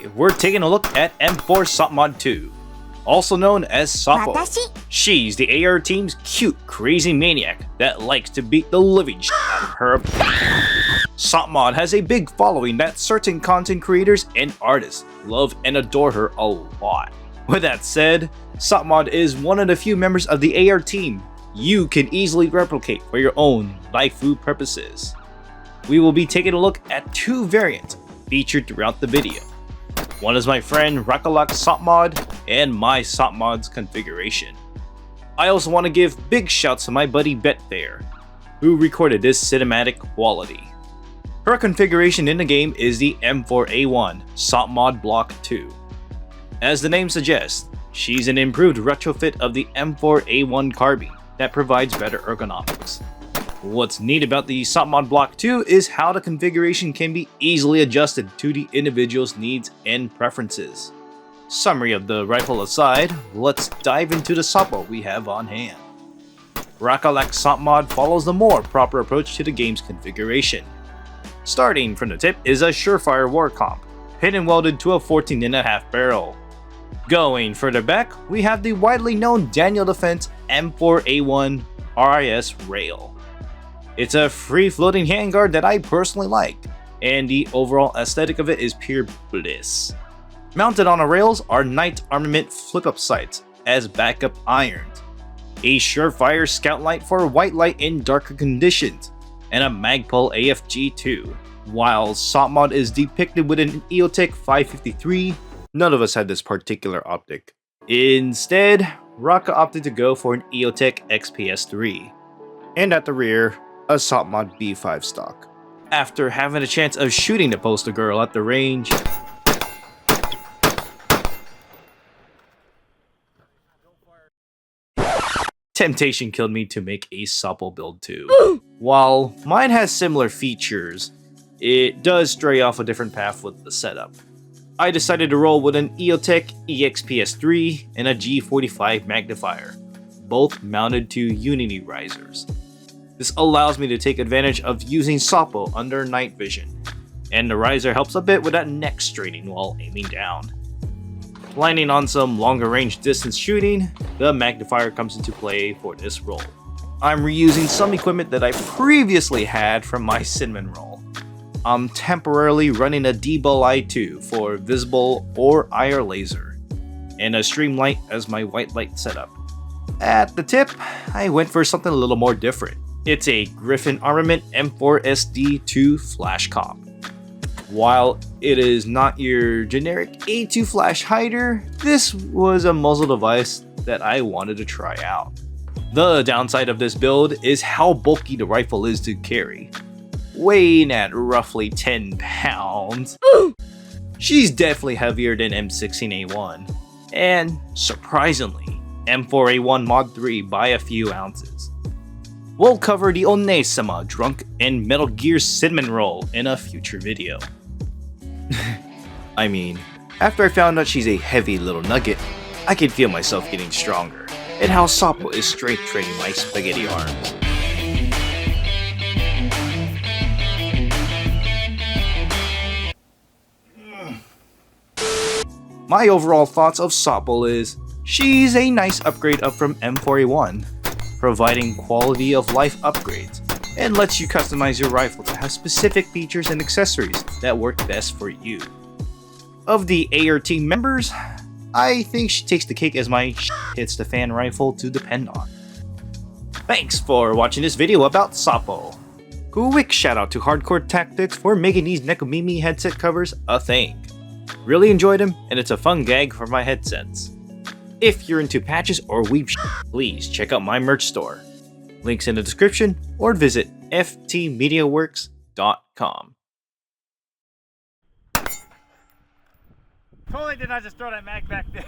Today, we're taking a look at M4 SOPMOD 2, also known as Soppo. She's the AR team's cute, crazy maniac that likes to beat the living shit out of her opponent. SOPMOD has a big following that certain content creators and artists love and adore her a lot. With that said, SOPMOD is one of the few members of the AR team you can easily replicate for your own waifu purposes. We will be taking a look at two variants featured throughout the video. One is my friend Rakalak SOPMOD and my SOPMOD's configuration. I also want to give big shouts to my buddy Betfair, who recorded this cinematic quality. Her configuration in the game is the M4A1 SOPMOD Block 2. As the name suggests, she's an improved retrofit of the M4A1 carbine that provides better ergonomics. What's neat about the SOPMOD Block 2 is how the configuration can be easily adjusted to the individual's needs and preferences. Summary of the rifle aside, let's dive into the Soppo we have on hand. Rakalak SOPMOD follows the more proper approach to the game's configuration. Starting from the tip is a surefire war comp, pin and welded to a 14.5 barrel. Going further back, we have the widely known Daniel Defense M4A1 RIS rail. It's a free-floating handguard that I personally like, and the overall aesthetic of it is pure bliss. Mounted on the rails are Knight Armament flip-up sights as backup irons, a surefire scout light for white light in darker conditions, and a Magpul AFG2. While SOPMOD is depicted with an EOTech 553, none of us had this particular optic. Instead, Raka opted to go for an EOTech XPS3, and at the rear, a SOPMOD B5 stock. After having a chance of shooting the poster girl at the range, temptation killed me to make a Soppo build too. While mine has similar features, it does stray off a different path with the setup. I decided to roll with an EOTech EXPS3 and a G45 magnifier, both mounted to Unity risers. This allows me to take advantage of using Soppo under night vision, and the riser helps a bit with that neck straining while aiming down. Planning on some longer range distance shooting, the magnifier comes into play for this role. I'm reusing some equipment that I previously had from my Cinnamon roll. I'm temporarily running a D-Bull i2 for visible or IR laser, and a Streamlight as my white light setup. At the tip, I went for something a little more different. It's a Griffin Armament M4 SD2 flash comp. While it is not your generic A2 flash hider, this was a muzzle device that I wanted to try out. The downside of this build is how bulky the rifle is to carry. Weighing at roughly 10 pounds, she's definitely heavier than M16A1, and surprisingly, M4A1 Mod 3 by a few ounces. We'll cover the Onesama Drunk and Metal Gear Cinnamon roll in a future video. I mean, after I found out she's a heavy little nugget, I can feel myself getting stronger, and how Soppo is strength training my spaghetti arms. My overall thoughts of Soppo is, she's a nice upgrade up from M4A1, providing quality of life upgrades, and lets you customize your rifle to have specific features and accessories that work best for you. Of the AR team members, I think she takes the cake as my hits the fan rifle to depend on. Thanks for watching this video about Soppo. Quick shout out to Hardcore Tactics for making these Nekomimi headset covers a thing. Really enjoyed them, and it's a fun gag for my headsets. If you're into patches or weeb please check out my merch store. Links in the description or visit ftmediaworks.com. Totally did not just throw that mag back there.